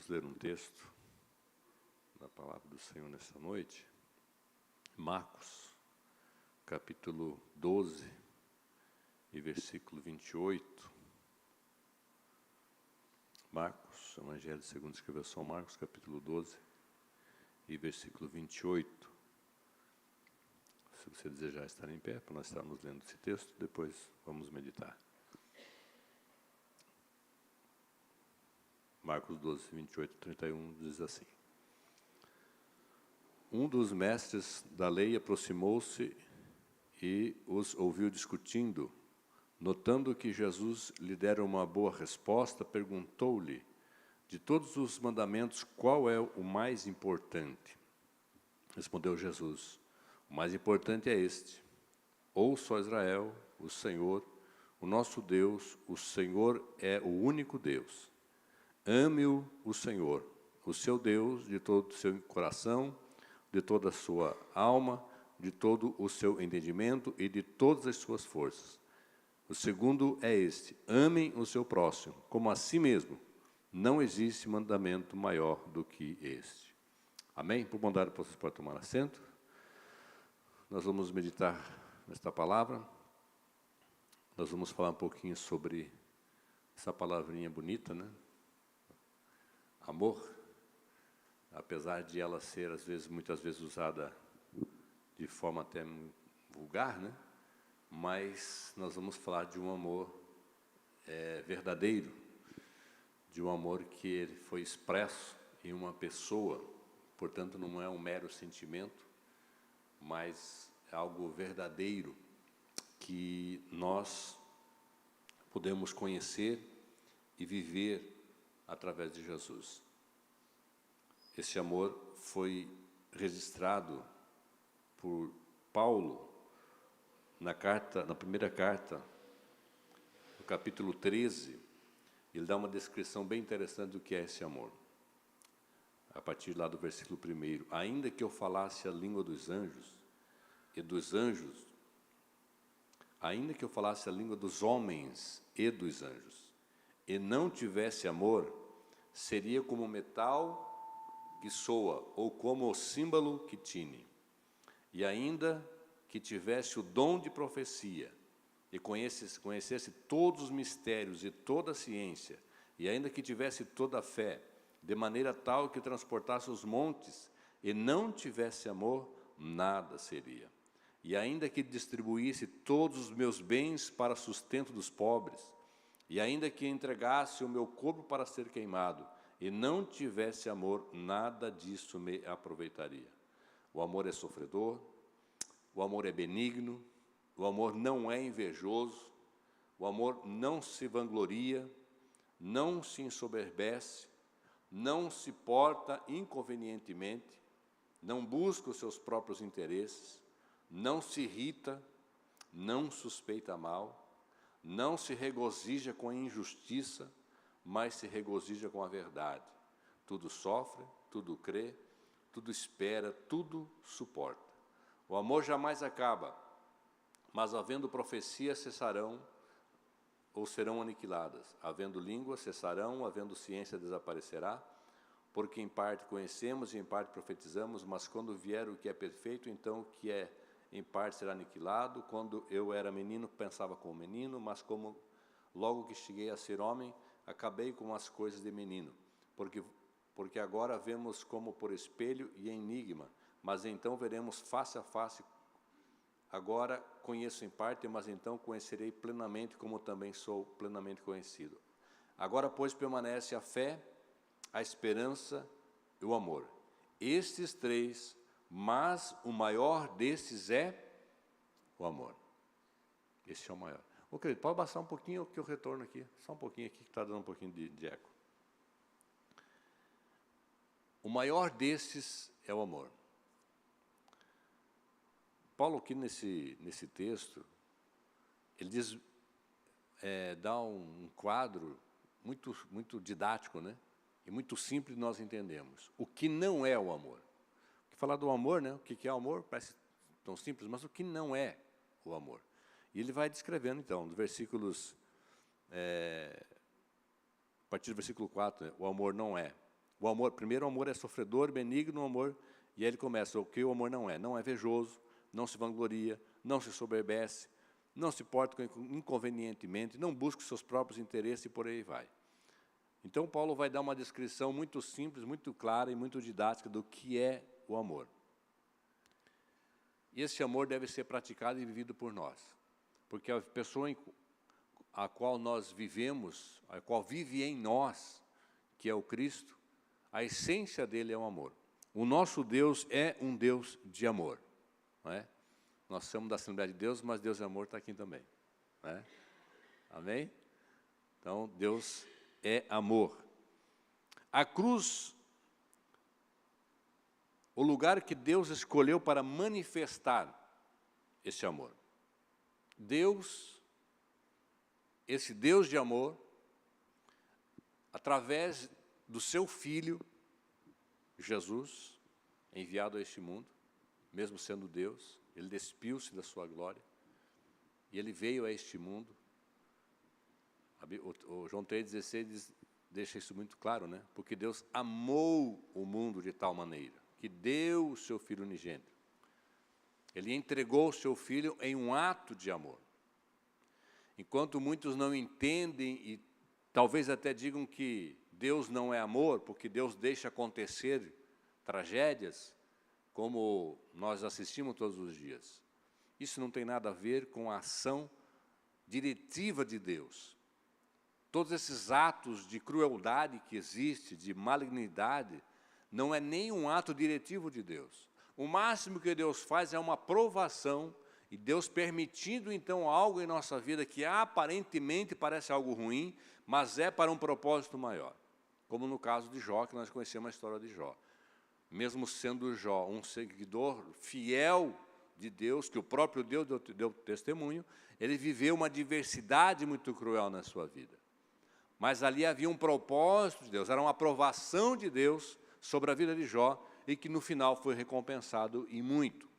Vamos ler um texto da palavra do Senhor nessa noite. Marcos, capítulo 12 e versículo 28. Marcos, Evangelho segundo escreveu São Marcos, capítulo 12 e versículo 28. Se você desejar estar em pé, para nós estarmos lendo esse texto, depois vamos meditar. Marcos 12, 28 e 31 diz assim: Um dos mestres da lei aproximou-se e os ouviu discutindo. Notando que Jesus lhe dera uma boa resposta, perguntou-lhe: de todos os mandamentos, qual é o mais importante? Respondeu Jesus: o mais importante é este: ouça, ó Israel, o Senhor, o nosso Deus, o Senhor é o único Deus. Ame-o, o Senhor, o seu Deus, de todo o seu coração, de toda a sua alma, de todo o seu entendimento e de todas as suas forças. O segundo é este: amem o seu próximo, como a si mesmo. Não existe mandamento maior do que este. Amém? Por bondade, vocês podem tomar assento. Nós vamos meditar nesta palavra. Nós vamos falar um pouquinho sobre essa palavrinha bonita, né? Amor. Apesar de ela ser, muitas vezes usada de forma até vulgar, né? Mas nós vamos falar de um amor verdadeiro, de um amor que ele foi expresso em uma pessoa, portanto não é um mero sentimento, mas é algo verdadeiro que nós podemos conhecer e viver através de Jesus. Esse amor foi registrado por Paulo na primeira carta, no capítulo 13, ele dá uma descrição bem interessante do que é esse amor. A partir lá do versículo 1, ainda que eu falasse a língua dos anjos, ainda que eu falasse a língua dos homens e dos anjos, e não tivesse amor, seria como metal que soa, ou como o símbolo que tine. E ainda que tivesse o dom de profecia, e conhecesse todos os mistérios e toda a ciência, e ainda que tivesse toda a fé, de maneira tal que transportasse os montes, e não tivesse amor, nada seria. E ainda que distribuísse todos os meus bens para sustento dos pobres, e ainda que entregasse o meu corpo para ser queimado, e não tivesse amor, nada disso me aproveitaria. O amor é sofredor, o amor é benigno, o amor não é invejoso, o amor não se vangloria, não se ensoberbece, não se porta inconvenientemente, não busca os seus próprios interesses, não se irrita, não suspeita mal, não se regozija com a injustiça, mas se regozija com a verdade. Tudo sofre, tudo crê, tudo espera, tudo suporta. O amor jamais acaba, mas havendo profecia cessarão ou serão aniquiladas. Havendo língua cessarão, havendo ciência desaparecerá, porque em parte conhecemos e em parte profetizamos, mas quando vier o que é perfeito, então o que é em parte será aniquilado. Quando eu era menino, pensava como menino, mas como logo que cheguei a ser homem, acabei com as coisas de menino. Porque agora vemos como por espelho e enigma, mas então veremos face a face. Agora conheço em parte, mas então conhecerei plenamente, como também sou plenamente conhecido. Agora, pois, permanece a fé, a esperança e o amor. Estes três, mas o maior destes é o amor. Esse é o maior. Ô, querido, pode baixar um pouquinho que eu retorno aqui. Só um pouquinho aqui, que está dando um pouquinho de eco. O maior destes é o amor. Paulo, aqui nesse texto, ele diz, dá um quadro muito didático, né? E muito simples nós entendemos. O que não é o amor. Porque falar do amor, né? O que é o amor parece tão simples, mas o que não é o amor. E ele vai descrevendo, então, nos versículos, a partir do versículo 4, né? O amor não é O amor, primeiro o amor é sofredor, benigno, o amor, e aí ele começa, o que o amor não é? Não é invejoso, não se vangloria, não se soberbece, não se porta inconvenientemente, não busca os seus próprios interesses e por aí vai. Então, Paulo vai dar uma descrição muito simples, muito clara e muito didática do que é o amor. E esse amor deve ser praticado e vivido por nós, porque a pessoa a qual nós vivemos, a qual vive em nós, que é o Cristo, a essência dele é o amor. O nosso Deus é um Deus de amor, não é? Nós somos da Assembleia de Deus, mas Deus é amor, está aqui também, não é? Amém? Então, Deus é amor. A cruz, o lugar que Deus escolheu para manifestar esse amor. Deus, esse Deus de amor, através do seu Filho, Jesus, enviado a este mundo, mesmo sendo Deus, ele despiu-se da sua glória, e ele veio a este mundo. O João 3,16 deixa isso muito claro, né? Porque Deus amou o mundo de tal maneira, que deu o seu Filho unigênito. Ele entregou o seu Filho em um ato de amor. Enquanto muitos não entendem e talvez até digam que Deus não é amor, porque Deus deixa acontecer tragédias, como nós assistimos todos os dias. Isso não tem nada a ver com a ação diretiva de Deus. Todos esses atos de crueldade que existe, de malignidade, não é nem um ato diretivo de Deus. O máximo que Deus faz é uma provação, e Deus permitindo então algo em nossa vida que aparentemente parece algo ruim, mas é para um propósito maior. Como no caso de Jó, que nós conhecemos a história de Jó. Mesmo sendo Jó um seguidor fiel de Deus, que o próprio Deus deu testemunho, ele viveu uma adversidade muito cruel na sua vida. Mas ali havia um propósito de Deus, era uma aprovação de Deus sobre a vida de Jó, e que no final foi recompensado e muito.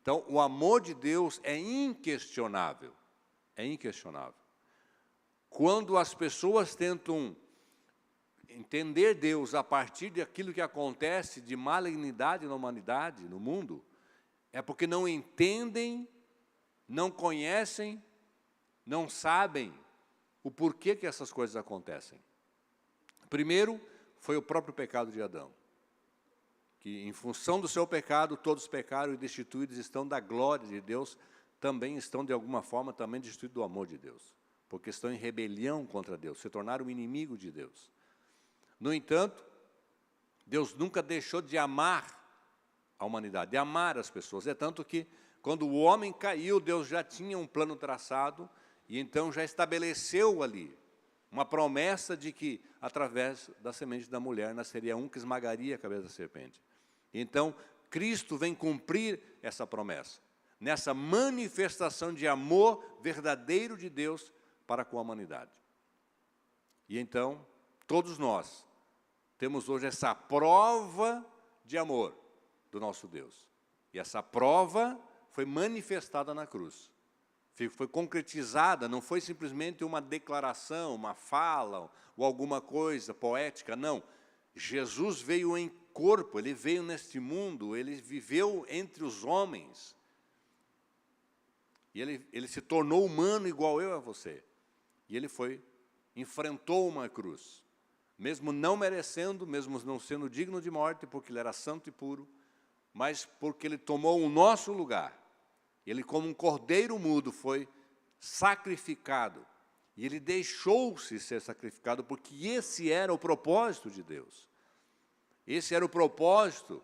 Então, o amor de Deus é inquestionável, é inquestionável. Quando as pessoas tentam entender Deus a partir daquilo que acontece de malignidade na humanidade, no mundo, é porque não entendem, não conhecem, não sabem o porquê que essas coisas acontecem. Primeiro, foi o próprio pecado de Adão, que em função do seu pecado, todos pecaram e destituídos estão da glória de Deus, também estão de alguma forma também destituídos do amor de Deus, porque estão em rebelião contra Deus, se tornaram inimigo de Deus. No entanto, Deus nunca deixou de amar a humanidade, de amar as pessoas. É tanto que, quando o homem caiu, Deus já tinha um plano traçado, e então já estabeleceu ali uma promessa de que, através da semente da mulher, nasceria um que esmagaria a cabeça da serpente. Então, Cristo vem cumprir essa promessa, nessa manifestação de amor verdadeiro de Deus para com a humanidade. E então, todos nós temos hoje essa prova de amor do nosso Deus. E essa prova foi manifestada na cruz. Foi concretizada, não foi simplesmente uma declaração, uma fala, ou alguma coisa poética, não. Jesus veio em corpo, ele veio neste mundo, ele viveu entre os homens. E ele se tornou humano igual eu a você. E ele enfrentou uma cruz. Mesmo não merecendo, mesmo não sendo digno de morte, porque ele era santo e puro, mas porque ele tomou o nosso lugar. Ele, como um cordeiro mudo, foi sacrificado. E ele deixou-se ser sacrificado, porque esse era o propósito de Deus. Esse era o propósito,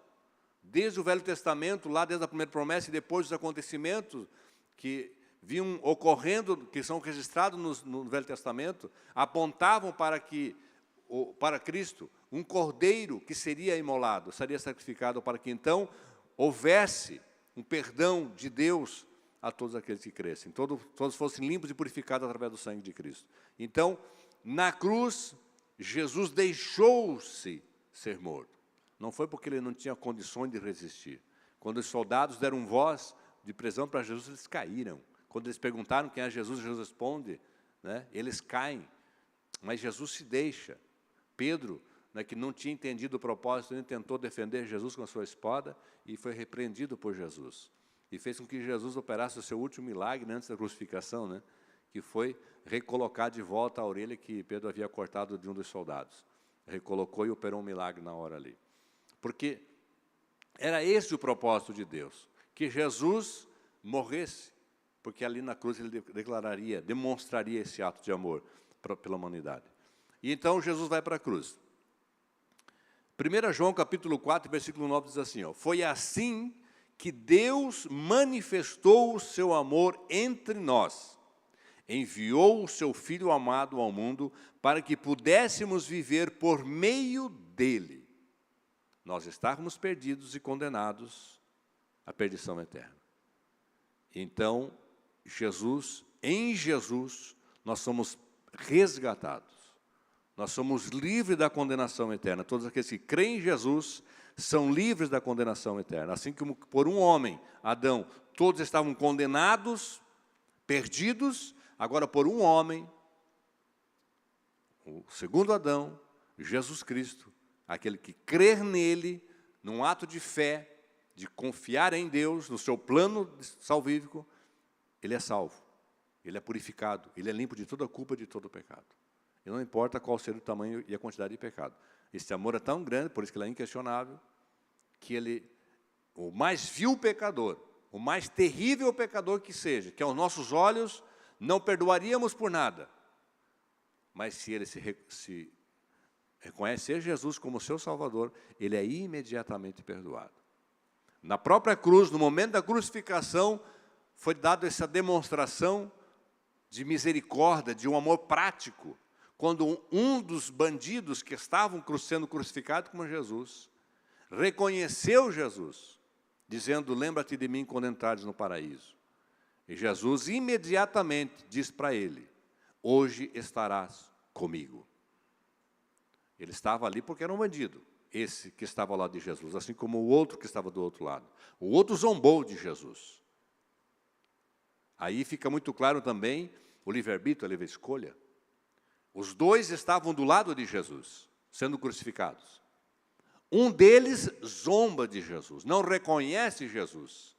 desde o Velho Testamento, lá desde a primeira promessa, e depois dos acontecimentos que vinham ocorrendo, que são registrados no Velho Testamento, apontavam para Cristo, um cordeiro que seria imolado, seria sacrificado, para que então houvesse um perdão de Deus a todos aqueles que crescem, todos fossem limpos e purificados através do sangue de Cristo. Então, na cruz, Jesus deixou-se ser morto. Não foi porque ele não tinha condições de resistir. Quando os soldados deram voz de prisão para Jesus, eles caíram. Quando eles perguntaram quem é Jesus, Jesus responde, né, eles caem. Mas Jesus se deixa. Pedro, né, que não tinha entendido o propósito, ele tentou defender Jesus com a sua espada e foi repreendido por Jesus. E fez com que Jesus operasse o seu último milagre, né, antes da crucificação, né, que foi recolocar de volta a orelha que Pedro havia cortado de um dos soldados. Recolocou e operou um milagre na hora ali. Porque era esse o propósito de Deus, que Jesus morresse, porque ali na cruz ele declararia, demonstraria esse ato de amor pela humanidade. E então Jesus vai para a cruz. 1 João capítulo 4, versículo 9 diz assim, ó, foi assim que Deus manifestou o seu amor entre nós. Enviou o seu Filho amado ao mundo para que pudéssemos viver por meio dele. Nós estávamos perdidos e condenados à perdição eterna. Então, em Jesus, nós somos resgatados. Nós somos livres da condenação eterna. Todos aqueles que creem em Jesus são livres da condenação eterna. Assim como por um homem, Adão, todos estavam condenados, perdidos, agora por um homem, o segundo Adão, Jesus Cristo, aquele que crer nele, num ato de fé, de confiar em Deus, no seu plano salvífico, ele é salvo, ele é purificado, ele é limpo de toda a culpa e de todo o pecado. E não importa qual seja o tamanho e a quantidade de pecado. Esse amor é tão grande, por isso que ele é inquestionável, que ele, o mais vil pecador, o mais terrível pecador que seja, que aos nossos olhos não perdoaríamos por nada, mas se ele se reconhecer Jesus como seu Salvador, ele é imediatamente perdoado. Na própria cruz, no momento da crucificação, foi dada essa demonstração de misericórdia, de um amor prático, quando um dos bandidos que estavam sendo crucificados como Jesus, reconheceu Jesus, dizendo, lembra-te de mim quando entrares no paraíso. E Jesus imediatamente diz para ele, hoje estarás comigo. Ele estava ali porque era um bandido, esse que estava ao lado de Jesus, assim como o outro que estava do outro lado. O outro zombou de Jesus. Aí fica muito claro também o livre-arbítrio, a livre escolha. Os dois estavam do lado de Jesus, sendo crucificados. Um deles zomba de Jesus, não reconhece Jesus.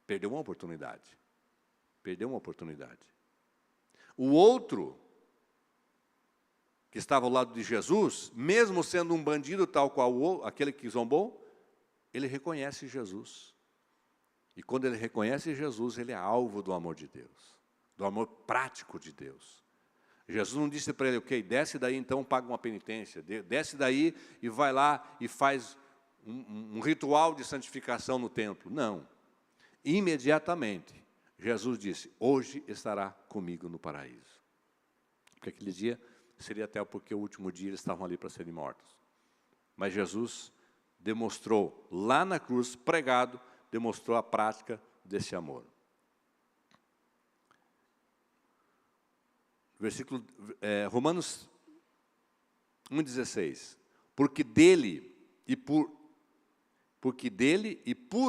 Perdeu uma oportunidade. Perdeu uma oportunidade. O outro, que estava ao lado de Jesus, mesmo sendo um bandido tal qual aquele que zombou, ele reconhece Jesus. E quando ele reconhece Jesus, ele é alvo do amor de Deus, do amor prático de Deus. Jesus não disse para ele, ok, desce daí então, paga uma penitência, desce daí e vai lá e faz um ritual de santificação no templo. Não. Imediatamente, Jesus disse, hoje estará comigo no paraíso. Porque aquele dia seria até porque o último dia eles estavam ali para serem mortos. Mas Jesus demonstrou, lá na cruz, pregado, demonstrou a prática desse amor. Versículo, Romanos 1,16. Porque dele e por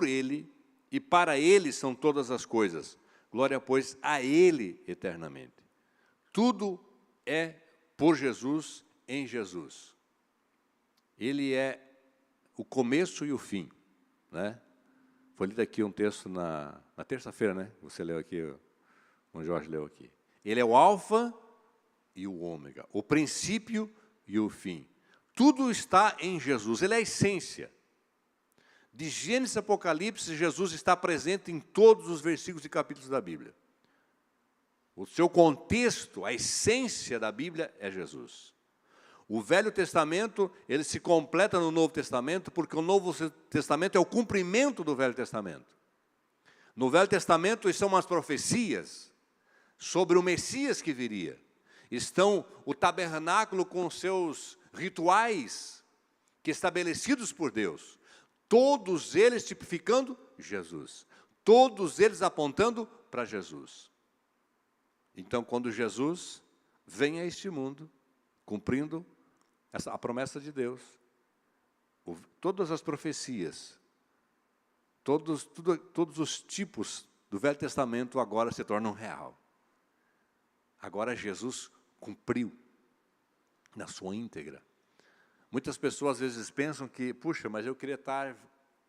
ele e para ele são todas as coisas. Glória, pois, a ele eternamente. Tudo é por Jesus, em Jesus. Ele é o começo e o fim, né? Foi lido aqui um texto na terça-feira, né? Você leu aqui, o Jorge leu aqui. Ele é o alfa e o ômega, o princípio e o fim. Tudo está em Jesus, ele é a essência. De Gênesis a Apocalipse, Jesus está presente em todos os versículos e capítulos da Bíblia. O seu contexto, a essência da Bíblia é Jesus. O Velho Testamento, ele se completa no Novo Testamento, porque o Novo Testamento é o cumprimento do Velho Testamento. No Velho Testamento estão umas profecias sobre o Messias que viria. Estão o tabernáculo com seus rituais, que estabelecidos por Deus. Todos eles tipificando Jesus. Todos eles apontando para Jesus. Então, quando Jesus vem a este mundo, cumprindo a promessa de Deus, todas as profecias, todos os tipos do Velho Testamento agora se tornam real. Agora Jesus cumpriu. na sua íntegra. Muitas pessoas às vezes pensam que, puxa, mas eu queria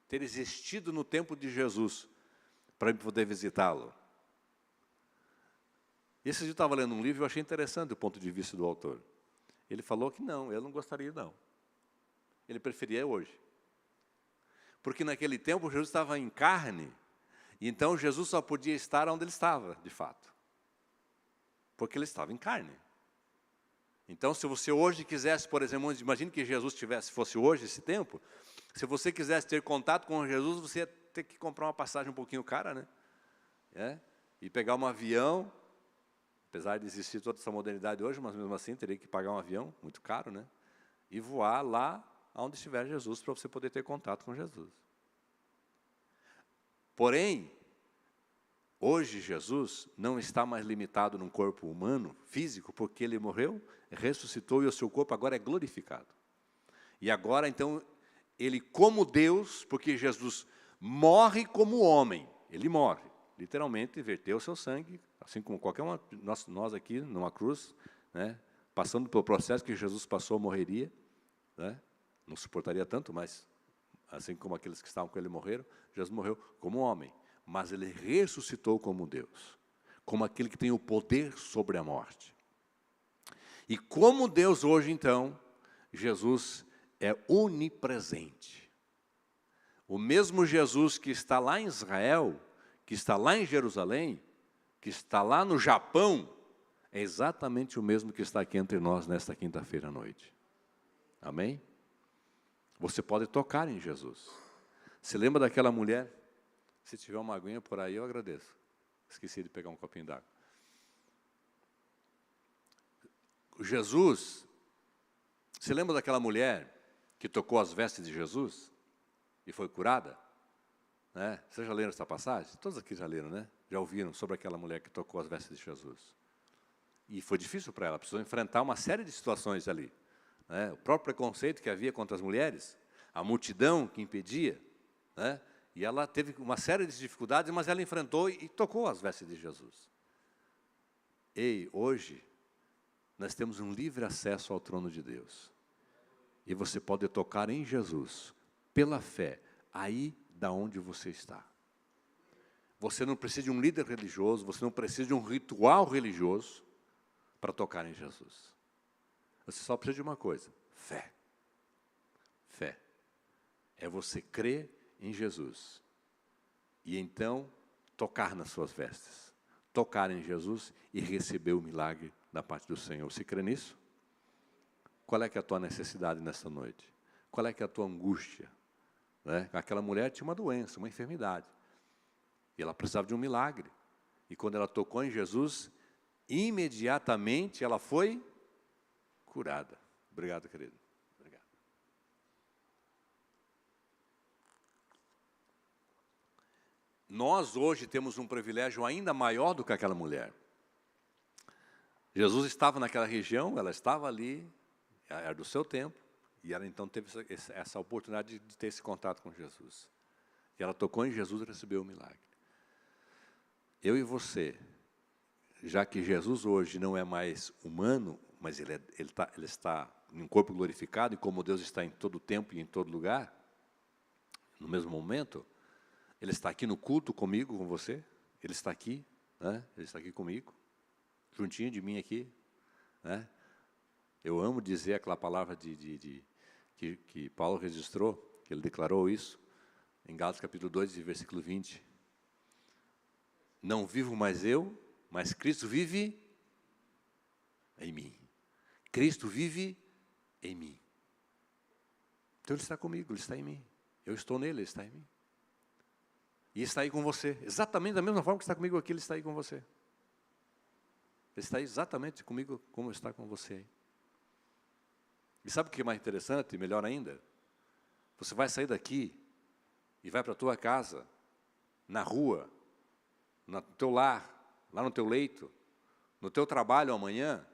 ter existido no tempo de Jesus para poder visitá-lo. Esse dia eu estava lendo um livro e eu achei interessante o ponto de vista do autor. Ele falou que não, ele não gostaria não. Ele preferia hoje. Porque naquele tempo Jesus estava em carne, e então Jesus só podia estar onde ele estava, de fato. Porque ele estava em carne. Então, se você hoje quisesse, por exemplo, imagine que Jesus fosse hoje, esse tempo, se você quisesse ter contato com Jesus, você ia ter que comprar uma passagem um pouquinho cara, né? E pegar um avião, apesar de existir toda essa modernidade hoje, mas mesmo assim teria que pagar um avião, muito caro, né? E voar lá onde estiver Jesus, para você poder ter contato com Jesus. Porém, hoje Jesus não está mais limitado num corpo humano, físico, porque ele morreu, ressuscitou e o seu corpo agora é glorificado. E agora, então, ele como Deus, porque Jesus morre como homem, ele morre, literalmente verteu o seu sangue, assim como qualquer um de nós aqui numa cruz, né, passando pelo processo que Jesus passou, morreria, né, não suportaria tanto, mas assim como aqueles que estavam com ele morreram, Jesus morreu como homem, mas ele ressuscitou como Deus, como aquele que tem o poder sobre a morte. E como Deus hoje, então, Jesus é onipresente. O mesmo Jesus que está lá em Israel, que está lá em Jerusalém, que está lá no Japão, é exatamente o mesmo que está aqui entre nós nesta quinta-feira à noite. Amém? Você pode tocar em Jesus. Se lembra daquela mulher? Se tiver uma aguinha por aí, eu agradeço. Esqueci de pegar um copinho d'água. Jesus, se lembra daquela mulher que tocou as vestes de Jesus e foi curada? Né? Vocês já leram essa passagem? Todos aqui já leram, né? Já ouviram sobre aquela mulher que tocou as vestes de Jesus. E foi difícil para ela, precisou enfrentar uma série de situações ali. Né? O próprio preconceito que havia contra as mulheres, a multidão que impedia, né? E ela teve uma série de dificuldades, mas ela enfrentou e tocou as vestes de Jesus. Ei, hoje, nós temos um livre acesso ao trono de Deus. E você pode tocar em Jesus, pela fé, aí da onde você está. Você não precisa de um líder religioso, você não precisa de um ritual religioso para tocar em Jesus. Você só precisa de uma coisa, fé. Fé. É você crer em Jesus. E então, tocar nas suas vestes. Tocar em Jesus e receber o milagre da parte do Senhor. Você crê nisso? Qual é que é a tua necessidade nessa noite? Qual é que é a tua angústia? Né? Aquela mulher tinha uma doença, uma enfermidade. E ela precisava de um milagre. E quando ela tocou em Jesus, imediatamente ela foi curada. Obrigado, querido. Obrigado. Nós hoje temos um privilégio ainda maior do que aquela mulher. Jesus estava naquela região, ela estava ali, era do seu tempo, e ela então teve essa oportunidade de ter esse contato com Jesus. E ela tocou em Jesus e recebeu o milagre. Eu e você, já que Jesus hoje não é mais humano, mas ele está em um corpo glorificado, e como Deus está em todo tempo e em todo lugar, no mesmo momento, Ele está aqui no culto comigo, com você, Ele está aqui, né? Ele está aqui comigo, juntinho de mim aqui, né? Eu amo dizer aquela palavra que Paulo registrou, que ele declarou isso, em Gálatas capítulo 2, versículo 20. Não vivo mais eu, mas Cristo vive em mim. Cristo vive em mim. Então Ele está comigo, Ele está em mim. Eu estou nele, Ele está em mim. E está aí com você. Exatamente da mesma forma que está comigo aqui, Ele está aí com você. Ele está aí exatamente comigo como está com você aí. E sabe o que é mais interessante, melhor ainda? Você vai sair daqui e vai para a tua casa, na rua, no teu lar, lá no teu leito, no teu trabalho amanhã,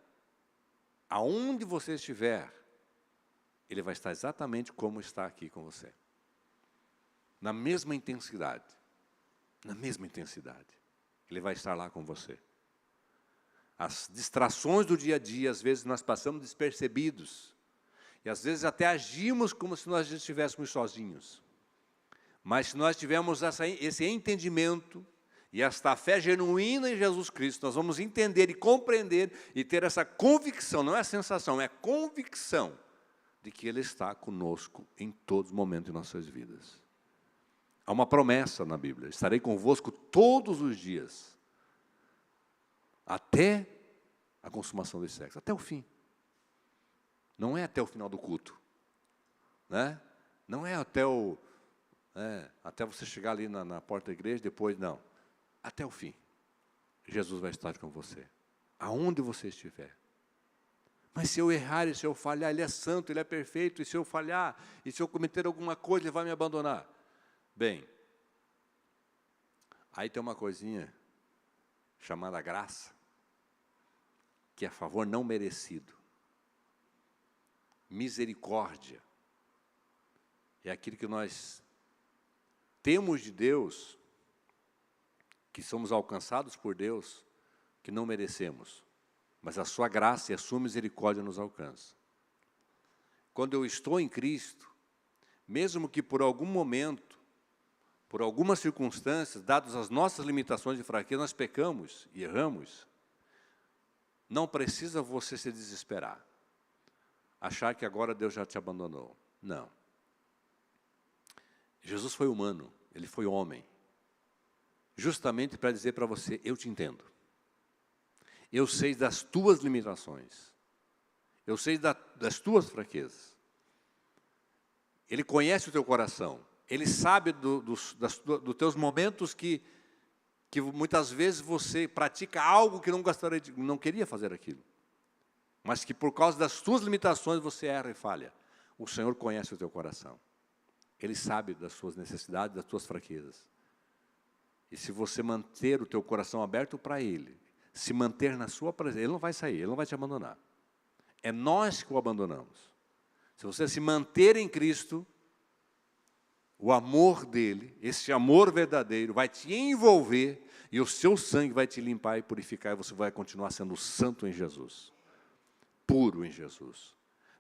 aonde você estiver, Ele vai estar exatamente como está aqui com você. Na mesma intensidade. Na mesma intensidade. Ele vai estar lá com você. As distrações do dia a dia, às vezes nós passamos despercebidos. E às vezes até agimos como se nós estivéssemos sozinhos. Mas se nós tivermos esse entendimento e esta fé genuína em Jesus Cristo, nós vamos entender e compreender e ter essa convicção, não é sensação, é convicção de que Ele está conosco em todos os momentos de nossas vidas. Há uma promessa na Bíblia: estarei convosco todos os dias, até a consumação dos séculos, até o fim. Não é até o final do culto, né? Não é até até você chegar ali na porta da igreja, depois, não. Até o fim, Jesus vai estar com você, aonde você estiver. Mas se eu errar e se eu falhar, Ele é santo, Ele é perfeito, e se eu falhar, e se eu cometer alguma coisa, Ele vai me abandonar. Bem, aí tem uma coisinha chamada graça, que é favor não merecido. Misericórdia é aquilo que nós temos de Deus, que somos alcançados por Deus, que não merecemos, mas a sua graça e a sua misericórdia nos alcançam. Quando eu estou em Cristo, mesmo que por algum momento, por algumas circunstâncias, dadas as nossas limitações e fraquezas, nós pecamos e erramos, não precisa você se desesperar, achar que agora Deus já te abandonou. Não. Jesus foi humano, Ele foi homem, justamente para dizer para você: eu te entendo. Eu sei das tuas limitações. Eu sei das tuas fraquezas. Ele conhece o teu coração. Ele sabe dos teus momentos que muitas vezes você pratica algo que não queria fazer aquilo. Mas que por causa das tuas limitações você erra e falha. O Senhor conhece o teu coração. Ele sabe das suas necessidades, das tuas fraquezas. E se você manter o teu coração aberto para Ele, se manter na sua presença, Ele não vai sair, Ele não vai te abandonar. É nós que o abandonamos. Se você se manter em Cristo, o amor dEle, esse amor verdadeiro, vai te envolver e o seu sangue vai te limpar e purificar, e você vai continuar sendo santo em Jesus, puro em Jesus.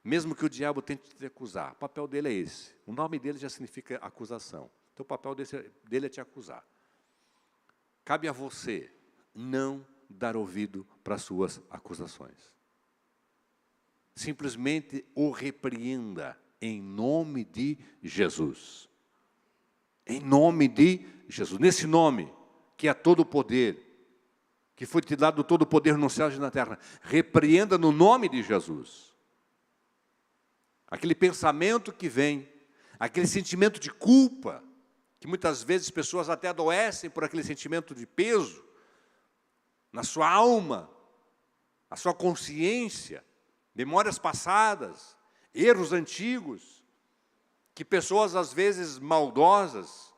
Mesmo que o diabo tente te acusar, o papel dele é esse. O nome dele já significa acusação. Então o papel dele é te acusar. Cabe a você não dar ouvido para as suas acusações. Simplesmente o repreenda em nome de Jesus. Em nome de Jesus. Nesse nome, que é todo o poder, que foi te dado todo o poder no céu e na terra, repreenda no nome de Jesus. Aquele pensamento que vem, aquele sentimento de culpa, que muitas vezes pessoas até adoecem por aquele sentimento de peso, na sua alma, a sua consciência, memórias passadas, erros antigos, que pessoas às vezes maldosas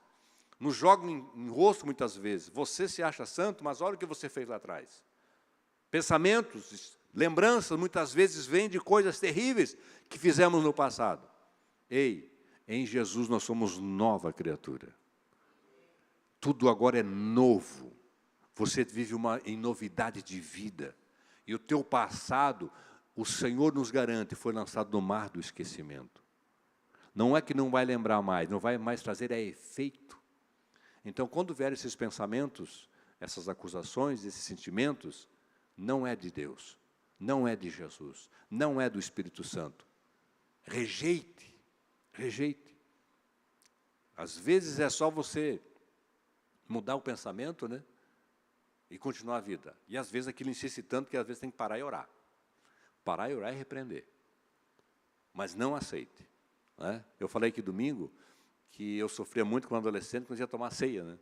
nos jogam em rosto muitas vezes. Você se acha santo, mas olha o que você fez lá atrás. Pensamentos, lembranças muitas vezes vêm de coisas terríveis que fizemos no passado. Ei, em Jesus nós somos nova criatura. Tudo agora é novo. Você vive em novidade de vida. E o teu passado, o Senhor nos garante, foi lançado no mar do esquecimento. Não é que não vai lembrar mais, não vai mais trazer efeito. Então, quando vierem esses pensamentos, essas acusações, esses sentimentos, não é de Deus, não é de Jesus, não é do Espírito Santo. Rejeite, rejeite. Às vezes é só você mudar o pensamento, né? E continuar a vida. E às vezes aquilo insiste tanto que às vezes tem que parar e orar. Parar e orar e repreender. Mas não aceite. Né? Eu falei aqui domingo que eu sofria muito quando adolescente quando ia tomar ceia. Né?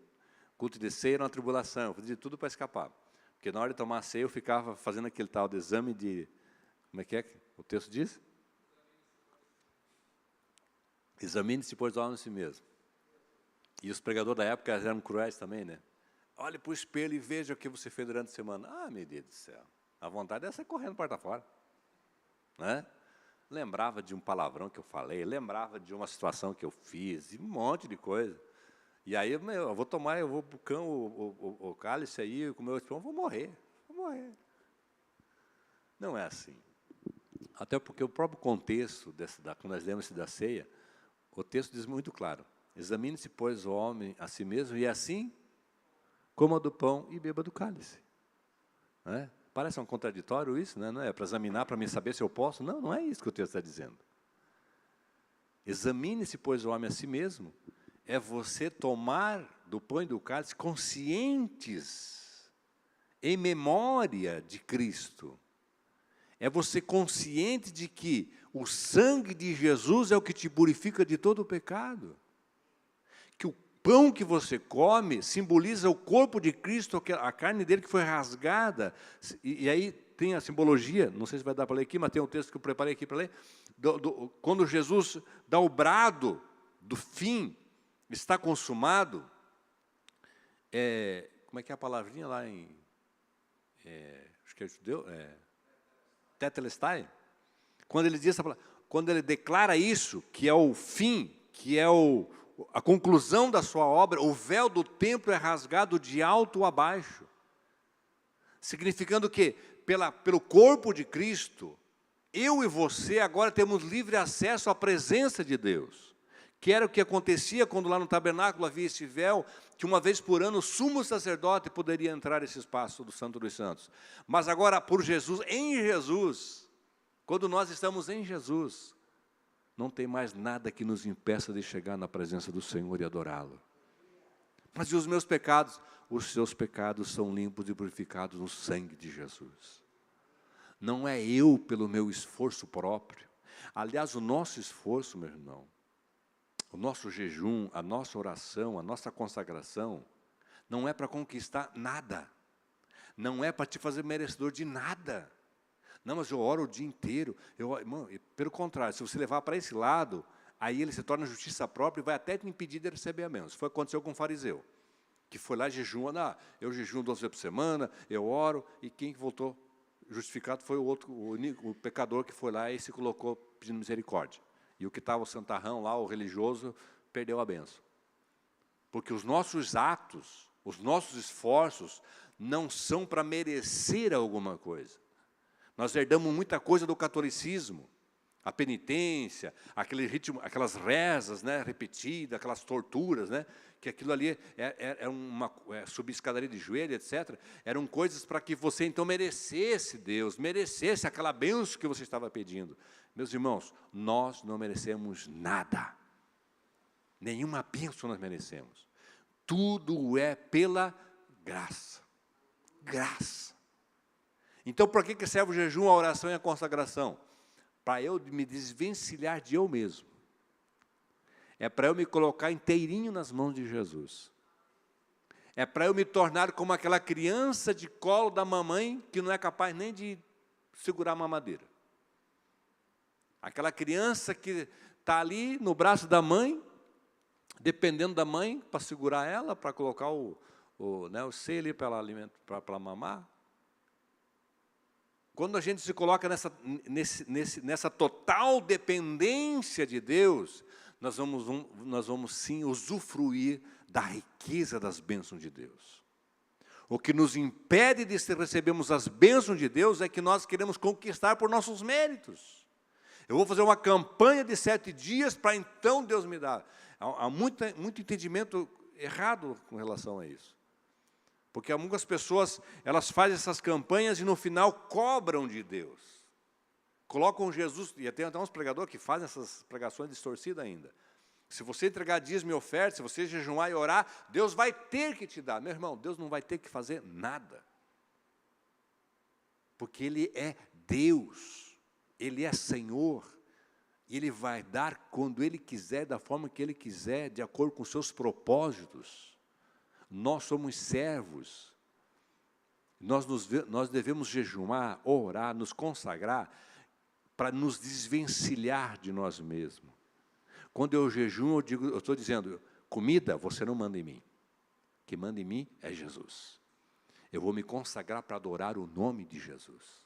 Culto de ceia era uma tribulação, eu fazia tudo para escapar. Porque na hora de tomar ceia eu ficava fazendo aquele tal de exame de... Como é que o texto diz? Examine-se, pois, a alma em si mesmo. E os pregadores da época eram cruéis também, né? Olhe para o espelho e veja o que você fez durante a semana. Ah, meu Deus do céu. A vontade é sair correndo porta fora. Né? Lembrava de um palavrão que eu falei, lembrava de uma situação que eu fiz, e um monte de coisa. E aí, eu vou tomar, eu vou para o cálice aí, com o meu espirro, vou morrer. Não é assim. Até porque o próprio contexto, quando nós lemos da ceia, o texto diz muito claro: examine-se, pois, o homem a si mesmo, e assim coma do pão e beba do cálice. Não é? Parece um contraditório isso, né? Não é para examinar, para me saber se eu posso. Não, não é isso que o texto está dizendo. Examine-se, pois, o homem a si mesmo, é você tomar do pão e do cálice conscientes, em memória de Cristo. É você consciente de que o sangue de Jesus é o que te purifica de todo o pecado. Que o pão que você come simboliza o corpo de Cristo, a carne dele que foi rasgada. E aí tem a simbologia, não sei se vai dar para ler aqui, mas tem um texto que eu preparei aqui para ler, quando Jesus dá o brado do fim, está consumado, como é que é a palavrinha lá em... acho que é judeu, tetelestai, quando ele diz essa palavra, quando ele declara isso, que é o fim, que é a conclusão da sua obra, o véu do templo é rasgado de alto a baixo, significando que, pelo corpo de Cristo, eu e você agora temos livre acesso à presença de Deus, que era o que acontecia quando lá no tabernáculo havia esse véu, que uma vez por ano o sumo sacerdote poderia entrar nesse espaço do Santo dos Santos. Mas agora, por Jesus, em Jesus, quando nós estamos em Jesus, não tem mais nada que nos impeça de chegar na presença do Senhor e adorá-lo. Mas e os meus pecados? Os seus pecados são limpos e purificados no sangue de Jesus. Não é eu pelo meu esforço próprio. Aliás, o nosso esforço, meu irmão, o nosso jejum, a nossa oração, a nossa consagração, não é para conquistar nada. Não é para te fazer merecedor de nada. Não, mas eu oro o dia inteiro. Irmão, pelo contrário, se você levar para esse lado, aí ele se torna justiça própria e vai até te impedir de receber a bênção. Isso foi o que aconteceu com o fariseu, que foi lá e jejua. Eu jejuo 12 vezes por semana, eu oro, e quem voltou justificado foi o pecador que foi lá e se colocou pedindo misericórdia. E o que estava o santarrão lá, o religioso, perdeu a bênção. Porque os nossos atos, os nossos esforços, não são para merecer alguma coisa. Nós herdamos muita coisa do catolicismo, a penitência, aquele ritmo, aquelas rezas, né, repetidas, aquelas torturas, né, que aquilo ali subir escadaria de joelho, etc. Eram coisas para que você então merecesse Deus, merecesse aquela bênção que você estava pedindo. Meus irmãos, nós não merecemos nada. Nenhuma bênção nós merecemos. Tudo é pela graça. Graça. Então, para que serve o jejum, a oração e a consagração? Para eu me desvencilhar de eu mesmo. É para eu me colocar inteirinho nas mãos de Jesus. É para eu me tornar como aquela criança de colo da mamãe que não é capaz nem de segurar a mamadeira. Aquela criança que está ali no braço da mãe, dependendo da mãe para segurar ela, para colocar o seio ali para ela mamar. Quando a gente se coloca nessa total dependência de Deus, nós vamos sim usufruir da riqueza das bênçãos de Deus. O que nos impede de recebermos as bênçãos de Deus é que nós queremos conquistar por nossos méritos. Eu vou fazer uma campanha de 7 dias para então Deus me dar. Há muito entendimento errado com relação a isso. Porque algumas pessoas, elas fazem essas campanhas e no final cobram de Deus. Colocam Jesus, e tem até uns pregadores que fazem essas pregações distorcidas ainda. Se você entregar dízimo e oferta, se você jejuar e orar, Deus vai ter que te dar. Meu irmão, Deus não vai ter que fazer nada. Porque Ele é Deus, Ele é Senhor. E Ele vai dar quando Ele quiser, da forma que Ele quiser, de acordo com os seus propósitos. Nós somos servos. Nós devemos jejuar, orar, nos consagrar, para nos desvencilhar de nós mesmos. Quando eu jejuo, eu estou dizendo, comida você não manda em mim. O que manda em mim é Jesus. Eu vou me consagrar para adorar o nome de Jesus.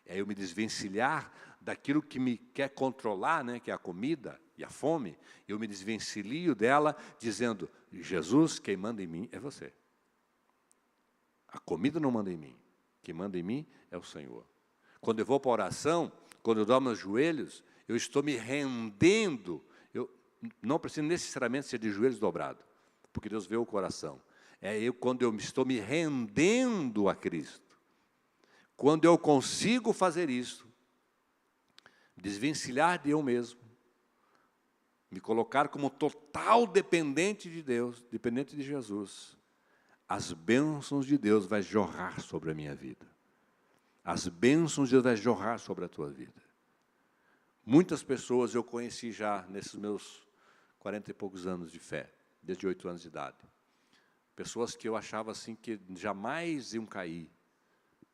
É eu me desvencilhar daquilo que me quer controlar, né, que é a comida e a fome. Eu me desvencilio dela, dizendo, Jesus, quem manda em mim é você. A comida não manda em mim. Quem manda em mim é o Senhor. Quando eu vou para a oração, quando eu dou meus joelhos, eu estou me rendendo. Eu não preciso necessariamente ser de joelhos dobrados, porque Deus vê o coração. Quando eu estou me rendendo a Cristo. Quando eu consigo fazer isso, desvencilhar de eu mesmo, me colocar como total dependente de Deus, dependente de Jesus, as bênçãos de Deus vão jorrar sobre a minha vida. As bênçãos de Deus vão jorrar sobre a tua vida. Muitas pessoas eu conheci já nesses meus 40 e poucos anos de fé, desde 8 anos de idade. Pessoas que eu achava assim que jamais iam cair,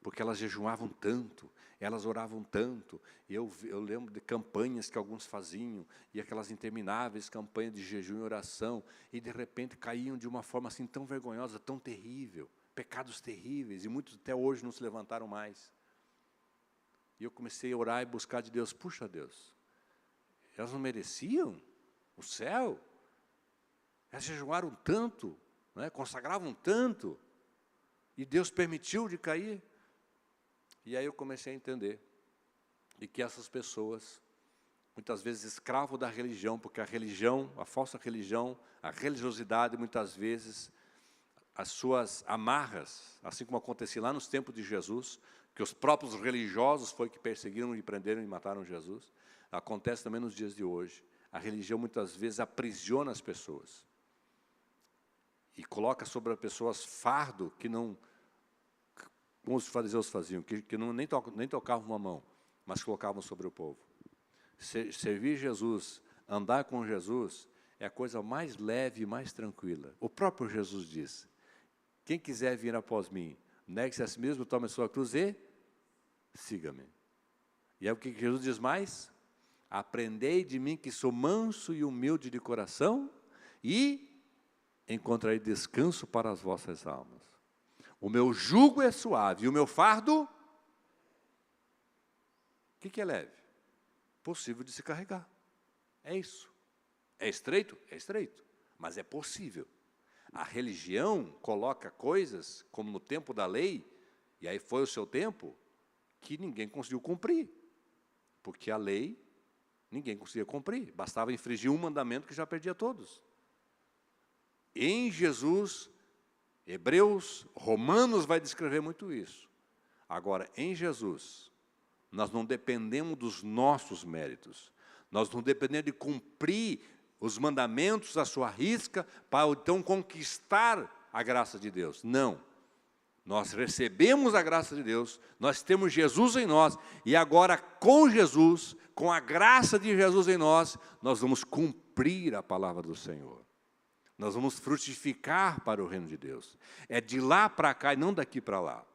porque elas jejuavam tanto, elas oravam tanto. Eu lembro de campanhas que alguns faziam, e aquelas intermináveis campanhas de jejum e oração, e de repente caíam de uma forma assim tão vergonhosa, tão terrível, pecados terríveis, e muitos até hoje não se levantaram mais. E eu comecei a orar e buscar de Deus. Puxa, Deus, elas não mereciam o céu? Elas jejuaram tanto, né, consagravam tanto, e Deus permitiu de cair. E aí eu comecei a entender, e que essas pessoas, muitas vezes escravos da religião, porque a religião, a falsa religião, a religiosidade, muitas vezes, as suas amarras, assim como acontecia lá nos tempos de Jesus, que os próprios religiosos foi que perseguiram e prenderam e mataram Jesus, acontece também nos dias de hoje. A religião, muitas vezes, aprisiona as pessoas e coloca sobre as pessoas fardo que não, como os fariseus faziam, que não, nem tocavam uma mão, mas colocavam sobre o povo. Servir Jesus, andar com Jesus, é a coisa mais leve e mais tranquila. O próprio Jesus diz, quem quiser vir após mim, negue-se a si mesmo, tome a sua cruz e siga-me. E é o que Jesus diz mais? Aprendei de mim que sou manso e humilde de coração e encontrarei descanso para as vossas almas. O meu jugo é suave e o meu fardo, o que é leve? Possível de se carregar. É isso. É estreito? É estreito, mas é possível. A religião coloca coisas, como no tempo da lei, e aí foi o seu tempo, que ninguém conseguiu cumprir. Porque a lei, ninguém conseguia cumprir. Bastava infringir um mandamento que já perdia todos. Em Jesus, Hebreus, Romanos vai descrever muito isso. Agora, em Jesus, nós não dependemos dos nossos méritos. Nós não dependemos de cumprir os mandamentos à sua risca para então conquistar a graça de Deus. Não. Nós recebemos a graça de Deus, nós temos Jesus em nós, e agora com Jesus, com a graça de Jesus em nós, nós vamos cumprir a palavra do Senhor. Nós vamos frutificar para o reino de Deus. É de lá para cá e não daqui para lá.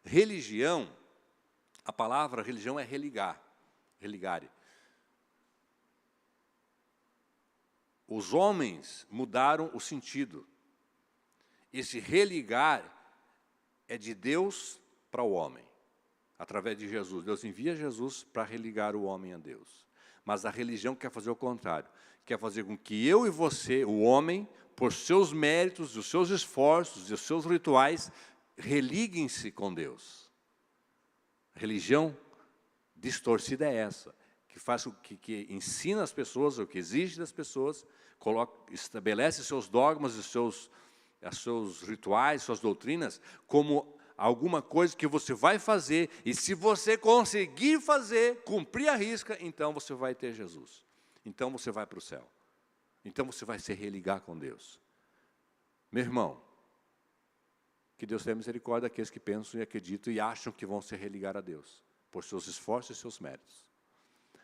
Religião, a palavra religião é religar, religare. Os homens mudaram o sentido. Esse religar é de Deus para o homem, através de Jesus. Deus envia Jesus para religar o homem a Deus. Mas a religião quer fazer o contrário. Quer fazer com que eu e você, o homem, por seus méritos, os seus esforços e os seus rituais, religuem-se com Deus. A religião distorcida é essa, que faz que ensina as pessoas, o que exige das pessoas, estabelece seus dogmas, os seus rituais, suas doutrinas, como alguma coisa que você vai fazer, e se você conseguir fazer, cumprir a risca, então você vai ter Jesus. Então você vai para o céu. Então você vai se religar com Deus. Meu irmão, que Deus tenha misericórdia daqueles que pensam e acreditam e acham que vão se religar a Deus, por seus esforços e seus méritos.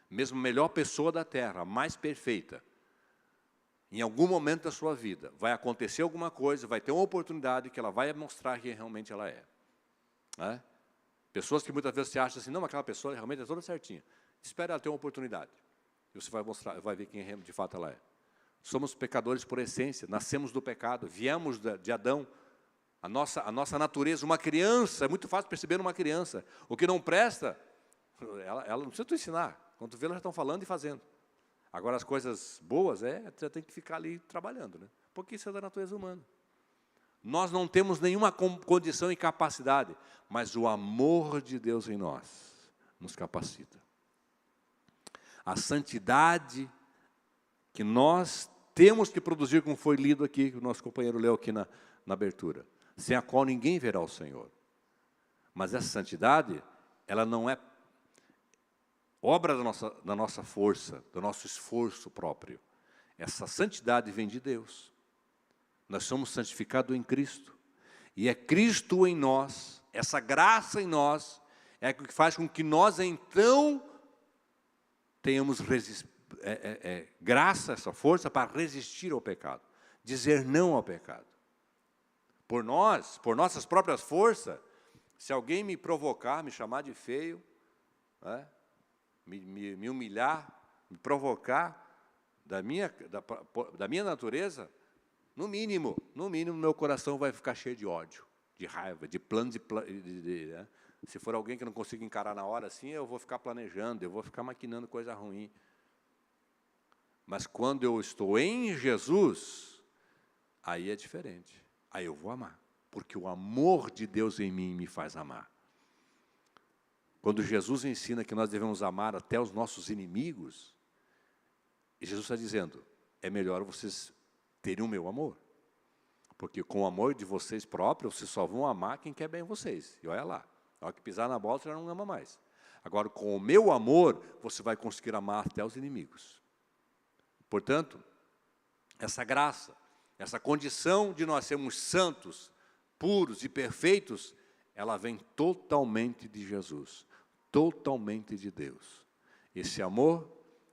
Mesmo a melhor pessoa da terra, a mais perfeita, em algum momento da sua vida, vai acontecer alguma coisa, vai ter uma oportunidade que ela vai mostrar quem realmente ela é. Né? Pessoas que muitas vezes se acham assim, não, aquela pessoa realmente é toda certinha. Espera ela ter uma oportunidade. E você vai mostrar, vai ver quem de fato ela é. Somos pecadores por essência, nascemos do pecado, viemos de Adão. A nossa natureza, uma criança, é muito fácil perceber numa criança. O que não presta, ela não precisa tu ensinar. Quando tu vê, elas já estão falando e fazendo. Agora, as coisas boas, você tem que ficar ali trabalhando, né? Porque isso é da natureza humana. nós não temos nenhuma condição e capacidade, mas o amor de Deus em nós nos capacita. A santidade que nós temos que produzir, como foi lido aqui, que o nosso companheiro leu aqui na abertura, sem a qual ninguém verá o Senhor. Mas essa santidade, ela não é obra da nossa força, do nosso esforço próprio. Essa santidade vem de Deus. Nós somos santificados em Cristo. E é Cristo em nós, essa graça em nós, é o que faz com que nós, então, tenhamos graça, essa força para resistir ao pecado. Dizer não ao pecado. Por nossas próprias forças, se alguém me provocar, me chamar de feio, né, me humilhar, me provocar da minha natureza, no mínimo, meu coração vai ficar cheio de ódio, de raiva, de planos, né? Se for alguém que eu não consigo encarar na hora, assim, eu vou ficar planejando, eu vou ficar maquinando coisa ruim. Mas quando eu estou em Jesus, aí é diferente. Aí eu vou amar, porque o amor de Deus em mim me faz amar. Quando Jesus ensina que nós devemos amar até os nossos inimigos, e Jesus está dizendo, é melhor vocês terem o meu amor, porque com o amor de vocês próprios, vocês só vão amar quem quer bem vocês. E olha lá, na hora que pisar na bola, você já não ama mais. Agora, com o meu amor, você vai conseguir amar até os inimigos. Portanto, essa graça, essa condição de nós sermos santos, puros e perfeitos, ela vem totalmente de Jesus, totalmente de Deus. Esse amor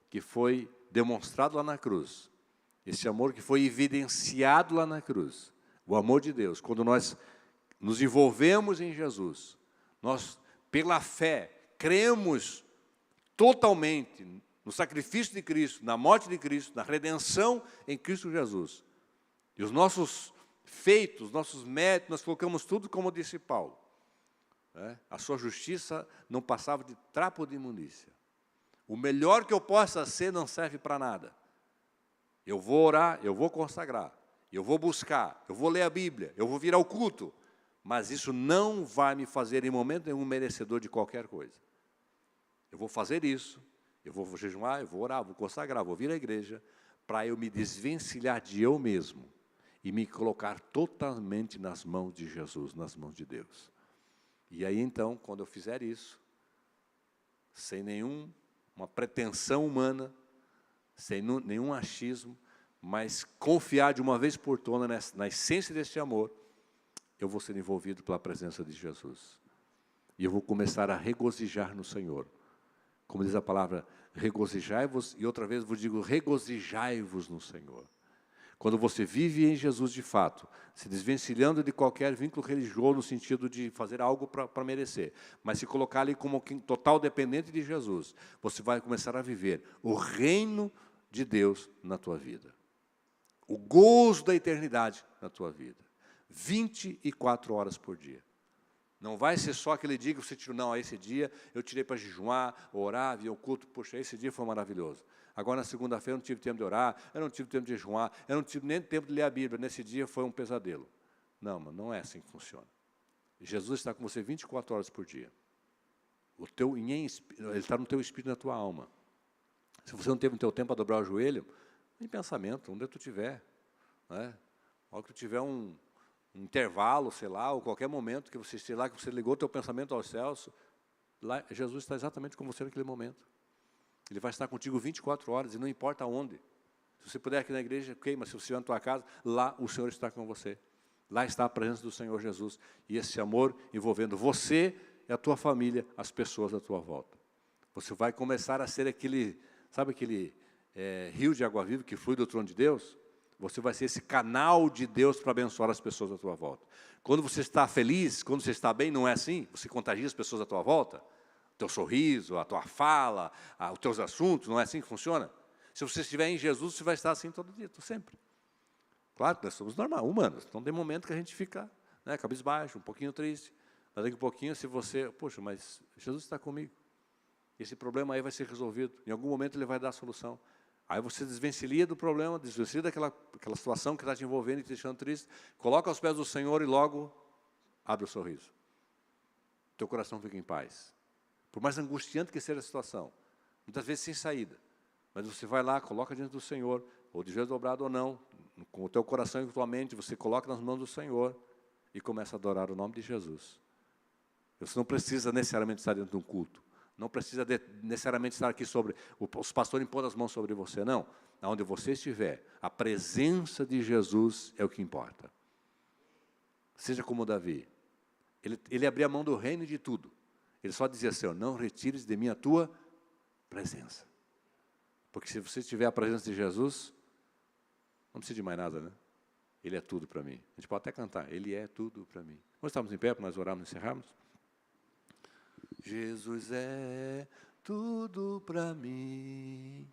que foi demonstrado lá na cruz, esse amor que foi evidenciado lá na cruz, o amor de Deus, quando nós nos envolvemos em Jesus, nós, pela fé, cremos totalmente no sacrifício de Cristo, na morte de Cristo, na redenção em Cristo Jesus. E os nossos feitos, nossos méritos, nós colocamos tudo como disse Paulo. A sua justiça não passava de trapo de imundícia. O melhor que eu possa ser não serve para nada. Eu vou orar, eu vou consagrar, eu vou buscar, eu vou ler a Bíblia, eu vou vir ao culto, mas isso não vai me fazer em momento nenhum merecedor de qualquer coisa. Eu vou fazer isso, eu vou jejuar, eu vou orar, vou consagrar, vou vir à igreja, para eu me desvencilhar de eu mesmo e me colocar totalmente nas mãos de Jesus, nas mãos de Deus. E aí, então, quando eu fizer isso, sem nenhuma pretensão humana, sem nenhum achismo, mas confiar de uma vez por todas na essência deste amor, eu vou ser envolvido pela presença de Jesus. E eu vou começar a regozijar no Senhor. Como diz a palavra, regozijai-vos, e outra vez vos digo, regozijai-vos no Senhor. Quando você vive em Jesus de fato, se desvencilhando de qualquer vínculo religioso no sentido de fazer algo para merecer, mas se colocar ali como total dependente de Jesus, você vai começar a viver o reino de Deus na tua vida. O gozo da eternidade na tua vida. 24 horas por dia. Não vai ser só aquele dia que você tirou, não, esse dia eu tirei para jejuar, orar, vir ao culto, puxa, esse dia foi maravilhoso. Agora, na segunda-feira, eu não tive tempo de orar, eu não tive tempo de jejuar, eu não tive nem tempo de ler a Bíblia, nesse dia foi um pesadelo. Não, mas não é assim que funciona. Jesus está com você 24 horas por dia. Ele está no teu espírito e na tua alma. Se você não teve no teu tempo para dobrar o joelho, em pensamento, onde tu estiver. Né? Na hora que tu tiver um intervalo, sei lá, ou qualquer momento que você esteja lá, que você ligou o teu pensamento aos céus, lá, Jesus está exatamente com você naquele momento. Ele vai estar contigo 24 horas, e não importa onde. Se você puder aqui na igreja, ok, mas se você estiver na tua casa, lá o Senhor está com você. Lá está a presença do Senhor Jesus. E esse amor envolvendo você e a tua família, as pessoas à tua volta. Você vai começar a ser aquele, sabe aquele rio de água viva que flui do trono de Deus? Você vai ser esse canal de Deus para abençoar as pessoas à tua volta. Quando você está feliz, quando você está bem, não é assim? Você contagia as pessoas à tua volta? O teu sorriso, a tua fala, os teus assuntos, não é assim que funciona? Se você estiver em Jesus, você vai estar assim todo dia, sempre. Claro que nós somos humanos, então tem momento que a gente fica cabisbaixo, um pouquinho triste, mas daqui a pouquinho, se você, poxa, mas Jesus está comigo, esse problema aí vai ser resolvido, em algum momento ele vai dar a solução. Aí você desvencilha do problema, desvencilha daquela situação que está te envolvendo e te deixando triste, coloca aos pés do Senhor e logo abre o sorriso. Teu coração fica em paz. Por mais angustiante que seja a situação, muitas vezes sem saída, mas você vai lá, coloca diante do Senhor, ou de joelho dobrado ou não, com o teu coração e com a tua mente, você coloca nas mãos do Senhor e começa a adorar o nome de Jesus. Você não precisa necessariamente estar dentro de um culto, não precisa necessariamente estar aqui sobre, os pastores impondo as mãos sobre você, não. Onde você estiver, a presença de Jesus é o que importa. Seja como Davi, ele abria a mão do reino e de tudo. Ele só dizia, Senhor, não retires de mim a tua presença. Porque se você tiver a presença de Jesus, não precisa de mais nada, né? Ele é tudo para mim. A gente pode até cantar, Ele é tudo para mim. Vamos estarmos em pé para nós orarmos e encerrarmos? Jesus é tudo para mim,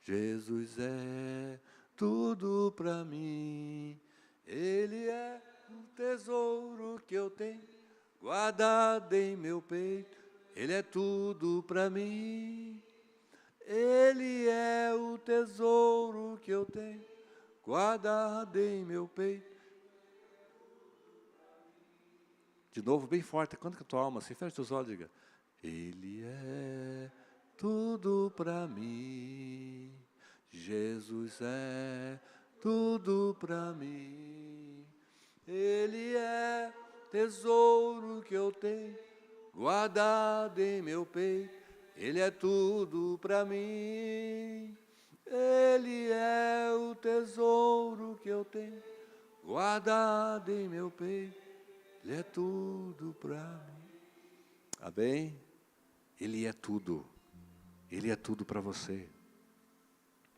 Jesus é tudo para mim, Ele é um tesouro que eu tenho guardado em meu peito, Ele é tudo para mim, Ele é o tesouro que eu tenho guardado em meu peito. De novo, bem forte, canta com a tua alma, assim, fecha os olhos e diga, Ele é tudo para mim, Jesus é tudo para mim, Ele é tesouro que eu tenho guardado em meu peito, Ele é tudo para mim, Ele é o tesouro que eu tenho guardado em meu peito, Ele é tudo para mim. Amém? Ele é tudo. Ele é tudo para você.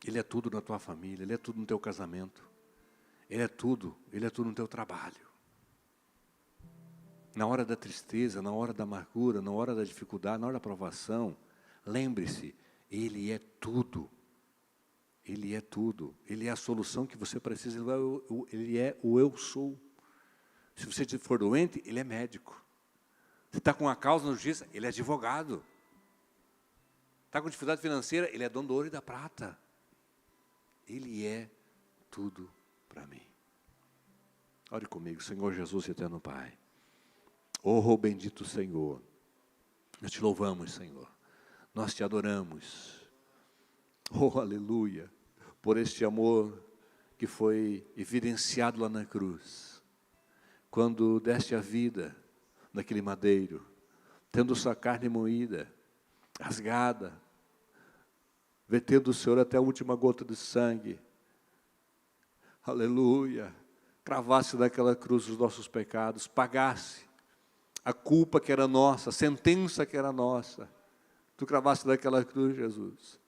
Ele é tudo na tua família. Ele é tudo no teu casamento. Ele é tudo no teu trabalho. Na hora da tristeza, na hora da amargura, na hora da dificuldade, na hora da provação, lembre-se, Ele é tudo. Ele é tudo. Ele é a solução que você precisa. Ele é o eu sou. Se você for doente, Ele é médico. Se está com uma causa na justiça, Ele é advogado. Está com dificuldade financeira, Ele é dono do ouro e da prata. Ele é tudo para mim. Ore comigo, Senhor Jesus, eterno Pai. Oh, bendito Senhor. Nós te louvamos, Senhor. Nós te adoramos. Oh, aleluia. Por este amor que foi evidenciado lá na cruz. Quando deste a vida naquele madeiro, tendo sua carne moída, rasgada, vertendo o Senhor até a última gota de sangue, aleluia, cravasse naquela cruz os nossos pecados, pagasse a culpa que era nossa, a sentença que era nossa, tu cravasse naquela cruz, Jesus.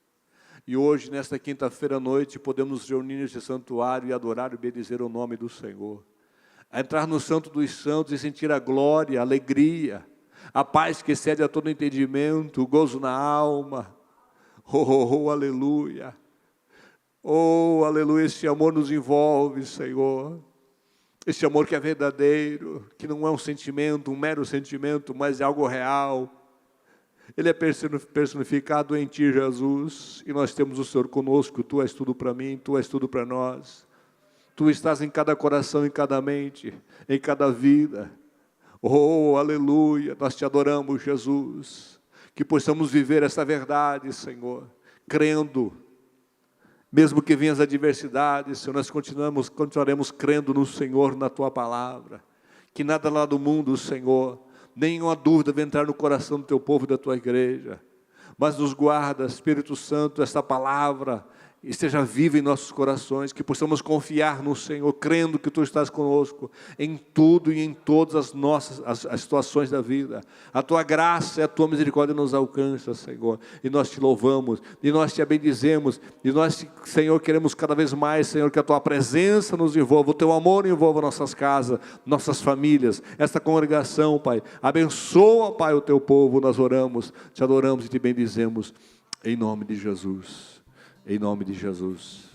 E hoje, nesta quinta-feira à noite, podemos nos reunir neste santuário e adorar e bendizer o nome do Senhor. A entrar no Santo dos Santos e sentir a glória, a alegria, a paz que excede a todo entendimento, o gozo na alma. Oh, aleluia. Oh, aleluia, esse amor nos envolve, Senhor. Esse amor que é verdadeiro, que não é um sentimento, um mero sentimento, mas é algo real. Ele é personificado em Ti, Jesus, e nós temos o Senhor conosco. Tu és tudo para mim, Tu és tudo para nós. Tu estás em cada coração, em cada mente, em cada vida. Oh, aleluia, nós te adoramos, Jesus. Que possamos viver essa verdade, Senhor, crendo. Mesmo que venham as adversidades, Senhor, nós continuaremos crendo no Senhor, na Tua palavra. Que nada lá do mundo, Senhor, nenhuma dúvida vai entrar no coração do Teu povo e da Tua igreja. Mas nos guarda, Espírito Santo, esta palavra esteja viva em nossos corações, que possamos confiar no Senhor, crendo que Tu estás conosco, em tudo e em todas as nossas as situações da vida. A Tua graça e a Tua misericórdia nos alcança, Senhor, e nós Te louvamos, e nós Te bendizemos, e nós, Senhor, queremos cada vez mais, Senhor, que a Tua presença nos envolva, o Teu amor envolva nossas casas, nossas famílias, esta congregação, Pai. Abençoa, Pai, o Teu povo, nós oramos, Te adoramos e Te bendizemos, em nome de Jesus. Em nome de Jesus.